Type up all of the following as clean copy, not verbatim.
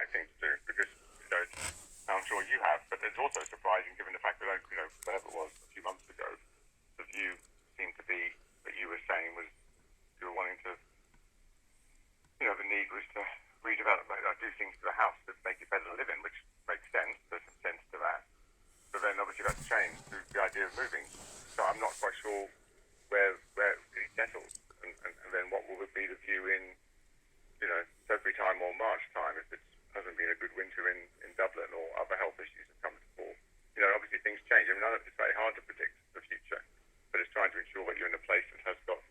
right thing to do because, I'm sure you have, but it's also surprising given the fact that, whatever it was a few months ago, the view seemed to be that you were saying was you were wanting to, the need was to redevelop, do things to the house to make it better to live in, which makes sense. There's some sense to that. But then obviously that's changed to the idea of moving. So I'm not quite sure where it really settles. And then what will be the view in, February time or March time if it hasn't been a good winter in Dublin or other health issues have come to fore. Obviously things change. I mean, it's very hard to predict the future, but it's trying to ensure that you're in a place that has got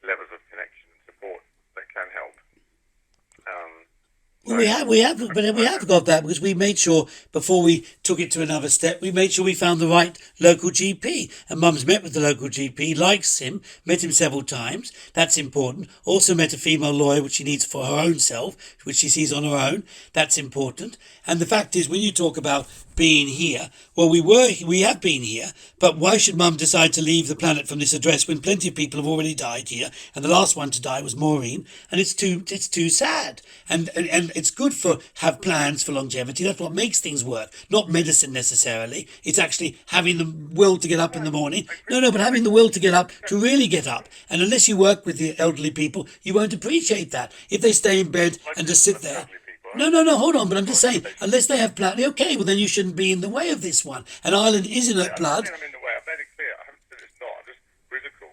levels of connection and support that can help. Well, we have got that because we made sure before we took it to another step, we made sure we found the right local GP. And Mum's met with the local GP, likes him, met him several times. That's important. Also met a female lawyer, which she needs for her own self, which she sees on her own. That's important. And the fact is, when you talk about being here, well, we have been here, but why should Mum decide to leave the planet from this address when plenty of people have already died here, and the last one to die was Maureen, and it's too sad. And it's good for have plans for longevity. That's what makes things work, not medicine necessarily. It's actually having the will to get up in the morning. No, but having the will to get up, to really get up. And unless you work with the elderly people, you won't appreciate that. If they stay in bed and just sit there. No, hold on, but I'm just saying, unless they have blood, okay, well then you shouldn't be in the way of this one. And Ireland is in her blood. I'm in the way. I've made it clear. I haven't said it's not. I'm just critical.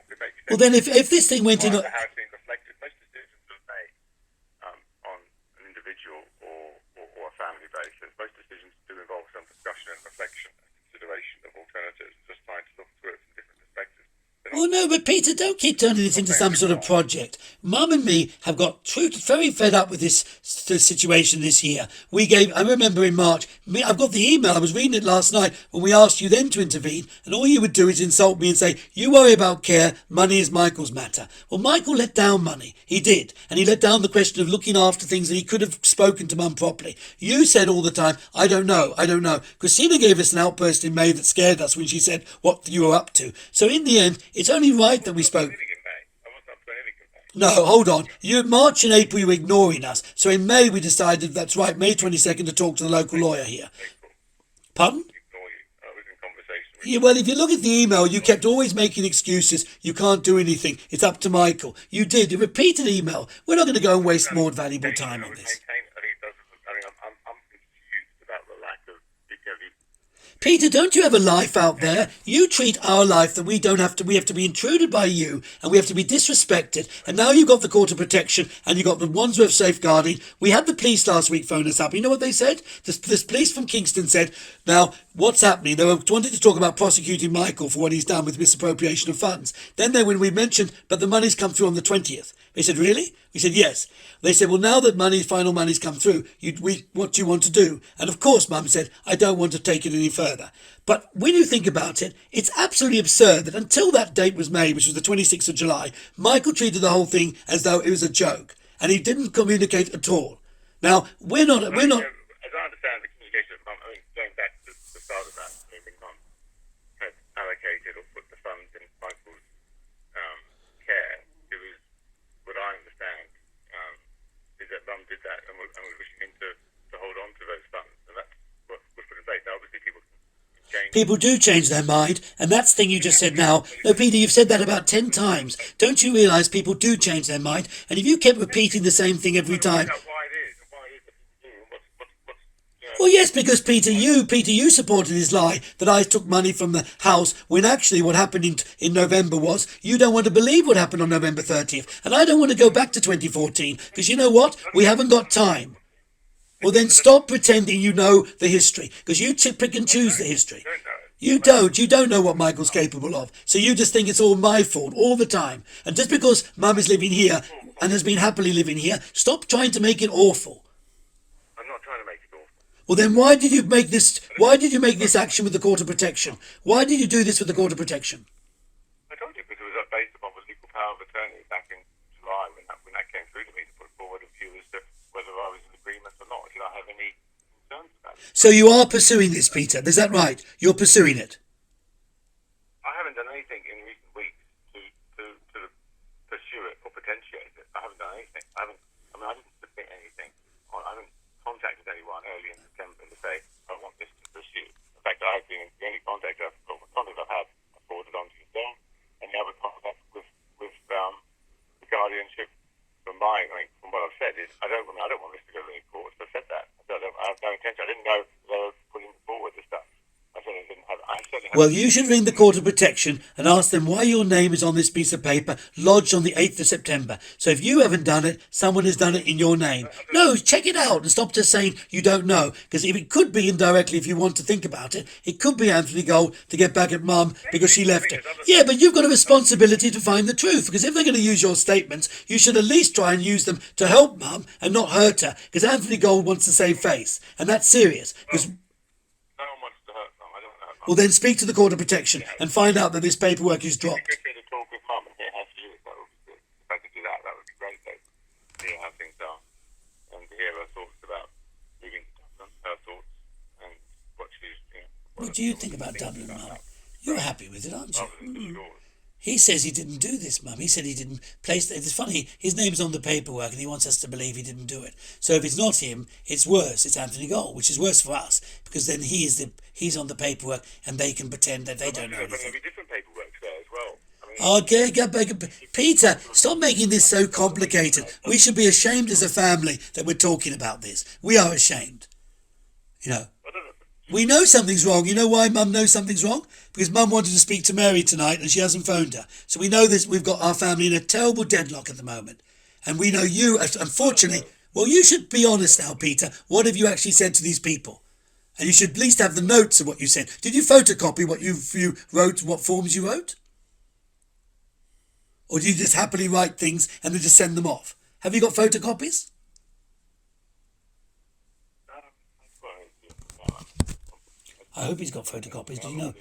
Well then, if this thing went in... How it's being reflected, most decisions are made on an individual or a family basis. Most decisions do involve some discussion and reflection and consideration of alternatives, just trying to look through it from different perspectives. Oh no, but Peter, don't keep turning this into some sort of project. Mum and me have got very fed up with this situation this year. I remember in March, I've got the email, I was reading it last night, when we asked you then to intervene, and all you would do is insult me and say, you worry about care, money is Michael's matter. Well, Michael let down money. He did. And he let down the question of looking after things that he could have spoken to Mum properly. You said all the time, I don't know. Christina gave us an outburst in May that scared us when she said what you were up to. So in the end, it's only right that we spoke. No, hold on. March and April you were ignoring us. So in May we decided, that's right, May 22nd, to talk to the local lawyer here. Pardon? Yeah, well, if you look at the email, you kept always making excuses. You can't do anything. It's up to Michael. You did. You repeated email. We're not going to go and waste more valuable time on this. Peter, don't you have a life out there? You treat our life that we have to be intruded by you, and we have to be disrespected. And now you've got the Court of Protection, and you've got the Wandsworth safeguarding. We had the police last week phone us up. You know what they said? This police from Kingston said, now, what's happening? They wanted to talk about prosecuting Michael for what he's done with misappropriation of funds. Then when we mentioned, but the money's come through on the 20th. They said, really? We said, yes. They said, well, now that final money's come through, what do you want to do? And of course, Mum said, I don't want to take it any further. But when you think about it, it's absolutely absurd that until that date was made, which was the 26th of July, Michael treated the whole thing as though it was a joke. And he didn't communicate at all. Now, we're not... As I understand the communication of Mum, going back to the start of that, Mum had allocated or put the funds in Michael's care. It was, what I understand, is that Mum did that and was wishing him to hold on to those funds. And that's what was put in place. Now, obviously, people do change their mind, and that's the thing you just said now. No, Peter, you've said that about 10 times. Don't you realise people do change their mind? And if you kept repeating the same thing every time... Well, yes, because Peter, you supported his lie that I took money from the house when actually what happened in November was you don't want to believe what happened on November 30th. And I don't want to go back to 2014 because you know what? We haven't got time. Well, then stop pretending you know the history because you pick and choose the history. You don't know what Michael's capable of. So you just think it's all my fault all the time. And just because Mum is living here and has been happily living here, stop trying to make it awful. Well, then why did you make this action with the Court of Protection? Why did you do this with the Court of Protection? I told you because it was based upon the legal power of attorney back in July when that came through to me to put forward a view as to whether I was in agreement or not. Did I have any concerns about it? So you are pursuing this, Peter. Is that right? You're pursuing it? I haven't done anything in recent weeks to pursue it or potentiate it. I haven't done anything. I didn't submit anything. I haven't is, I don't want this to go to any courts. I said that. I have no intention. I didn't know they were putting forward the stuff. I certainly didn't have. Well, you should ring the Court of Protection and ask them why your name is on this piece of paper lodged on the 8th of September. So if you haven't done it, someone has done it in your name. No, check it out and stop just saying you don't know. Because if it could be indirectly, if you want to think about it, it could be Anthony Gold to get back at Mum because she left her. Yeah, but you've got a responsibility to find the truth. Because if they're going to use your statements, you should at least try and use them to help Mum and not hurt her. Because Anthony Gold wants to save face. And that's serious. Because No one wants to hurt Mum. I don't want to hurt Mum. well, then speak to the Court of Protection and find out that this paperwork is dropped. It'd be good to talk with Mum and hear how she is. That would be good. If I could do that, that would be great. Though. Hear how things are and hear her thoughts about moving to Dublin, her thoughts and what she's. What do you think about Dublin, Mum? You're happy with it, aren't you? Other than just yours. He says he didn't do this, Mum. He said he didn't place. It's funny. His name's on the paperwork, and he wants us to believe he didn't do it. So if it's not him, it's worse. It's Anthony Gold, which is worse for us because then he's on the paperwork, and they can pretend that they don't know But there'll anything. be different paperwork there as well. I mean, Okay, get back. Peter, stop making this so complicated. We should be ashamed as a family that we're talking about this. We are ashamed. You know. I don't know. We know something's wrong. You know why Mum knows something's wrong? Because Mum wanted to speak to Mary tonight and she hasn't phoned her. So we know this. We've got our family in a terrible deadlock at the moment. And we know you, unfortunately, well, you should be honest now, Peter. What have you actually said to these people? And you should at least have the notes of what you said. Did you photocopy what you wrote, what forms you wrote? Or do you just happily write things and then just send them off? Have you got photocopies? I hope he's got photocopies. Do you know?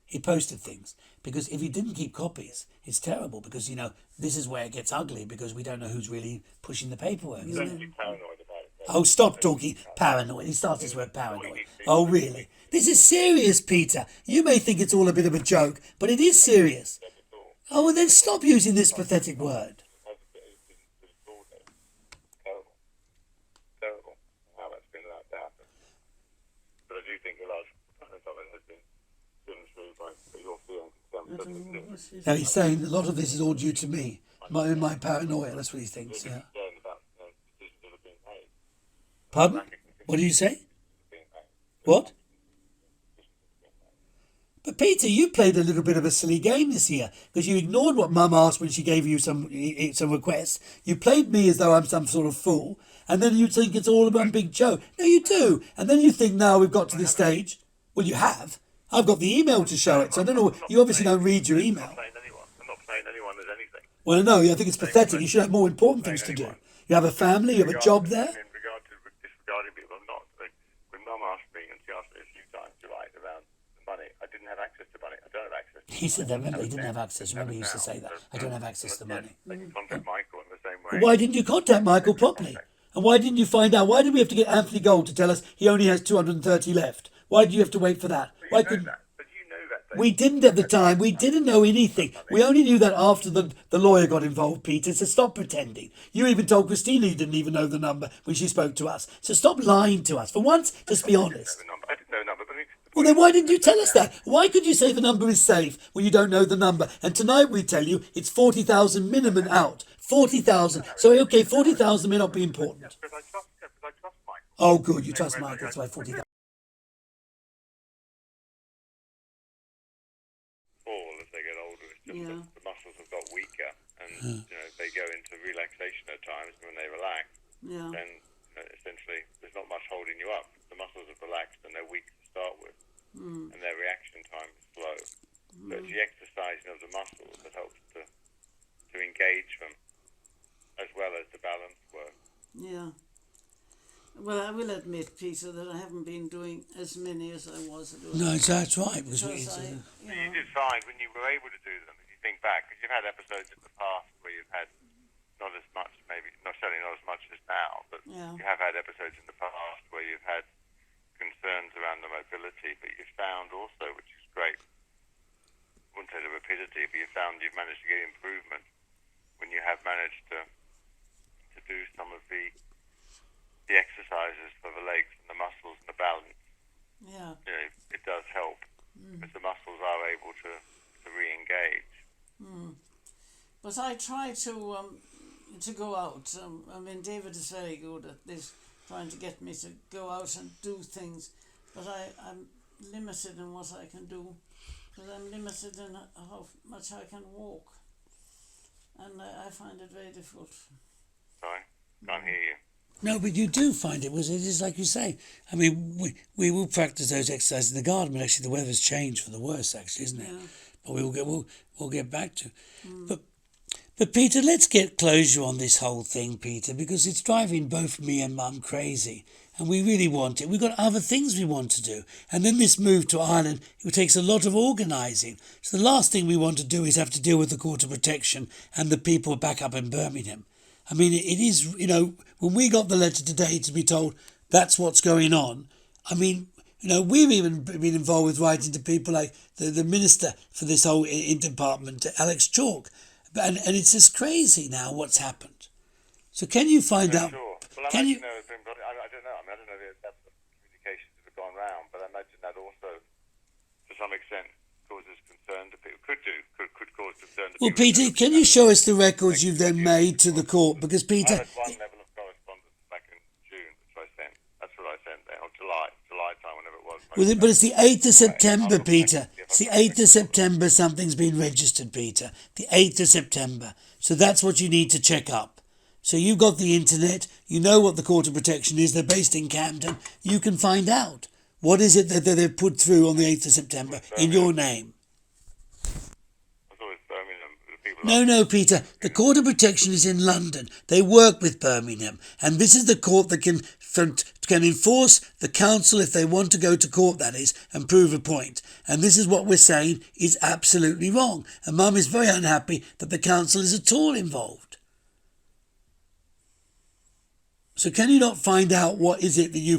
He posted things. Because if he didn't keep copies, it's terrible. Because, you know, this is where it gets ugly because we don't know who's really pushing the paperwork. Don't be paranoid about it. Oh, stop talking paranoid. He starts his word paranoid. Oh, really? This is serious, Peter. You may think it's all a bit of a joke, but it is serious. Oh, well, then stop using this pathetic word. Terrible how that's been allowed to happen. But I do think a large component of it has been driven through by your feelings. Now, he's saying a lot of this is all due to me. My paranoia, that's what he thinks, yeah. Concerned about decisions that have been made. Pardon? What do you say? What? But Peter, you played a little bit of a silly game this year because you ignored what Mum asked when she gave you some requests. You played me as though I'm some sort of fool, and then you think it's all about Big Joe. No, you do, and then you think now we've got to this stage. Well, you have. I've got the email to show it, so I don't know. You obviously don't read your email. I'm not saying anyone as anything. Well, no, I think it's pathetic. You should have more important things to do. You have a family, you have a job there. In regard to disregarding people, I'm not. When Mum asked me, and she asked me a few times to write around the money, I didn't have access to money. I don't have access to money. He said that, remember, he didn't have access. Remember, he used to say that. I don't have access to money. They can contact Michael in the same way. Why didn't you contact Michael properly? And why didn't you find out? Why did we have to get Anthony Gold to tell us he only has 230 left? Why did you have to wait for that? Why couldn't... But you know that. We didn't at the time. We didn't know anything. We only knew that after the lawyer got involved, Peter, so stop pretending. You even told Christina you didn't even know the number when she spoke to us. So stop lying to us. For once, just be honest. I didn't know the number, but Well, then why didn't you tell us that? Why could you say the number is safe when you don't know the number? And tonight we tell you it's 40,000 minimum out. 40,000. So, okay, 40,000 may not be important. because I trust Michael. Oh, good. You trust Michael. That's why 40,000. Fall as they get older. It's just that the muscles have got weaker, and they go into relaxation at times. When they relax, then essentially there's not much holding you up. The muscles have relaxed and they're weak to start with, and their reaction time is slow. So it's the exercising of the muscles that helps to engage them, as well as the balance work. Yeah. Well, I will admit, Peter, that I haven't been doing as many as I was doing. No, that's right. Because Because You did fine when you were able to do them. If you think back, because you've had episodes in the past where you've had not as much, maybe certainly not as much as now, but you have had episodes in the past where you've had concerns around the mobility, but you've found also, which is great, I wouldn't say the rapidity, but you've managed to get improvement when you have managed to do some of the exercises for the legs and the muscles and the balance. Yeah. It does help because the muscles are able to re-engage. But I try to, to go out. I mean, David is very good at this, trying to get me to go out and do things, but I'm limited in what I can do, because I'm limited in how much I can walk, and I find it very difficult. Sorry, can't hear you. No, but you do find it is like you say. I mean, we will practice those exercises in the garden, but actually the weather's changed for the worse, actually, isn't it? Yeah. But we'll get back to. But Peter, let's get closure on this whole thing, Peter, because it's driving both me and Mum crazy, and we really want it. We've got other things we want to do, and then this move to Ireland, it takes a lot of organising. So the last thing we want to do is have to deal with the Court of Protection and the people back up in Birmingham. I mean, it is, when we got the letter today to be told that's what's going on, I mean, we've even been involved with writing to people like the minister for this whole department, Alex Chalk. And it's just crazy now what's happened. So can you find out? Sure. Well, can you? I don't know. I don't know the depth of communications that have gone round, but I imagine that also, to some extent, causes concern to people. Could cause concern to Well, people. Peter, can you show us the records you've then made to the court? Because Peter, I had one level of correspondence back in June, which I sent. That's what I sent there, or July time, whenever it was. but it's the 8th of September, Peter. It's the 8th of September. Something's been registered, Peter. The 8th of September. So that's what you need to check up. So you've got the internet. You know what the Court of Protection is. They're based in Camden. You can find out. What is it that they've put through on the 8th of September in your name? No, Peter. The Court of Protection is in London. They work with Birmingham. And this is the court that can enforce the council if they want to go to court, that is, and prove a point. And this is what we're saying is absolutely wrong. And Mum is very unhappy that the council is at all involved. So can you not find out what is it that you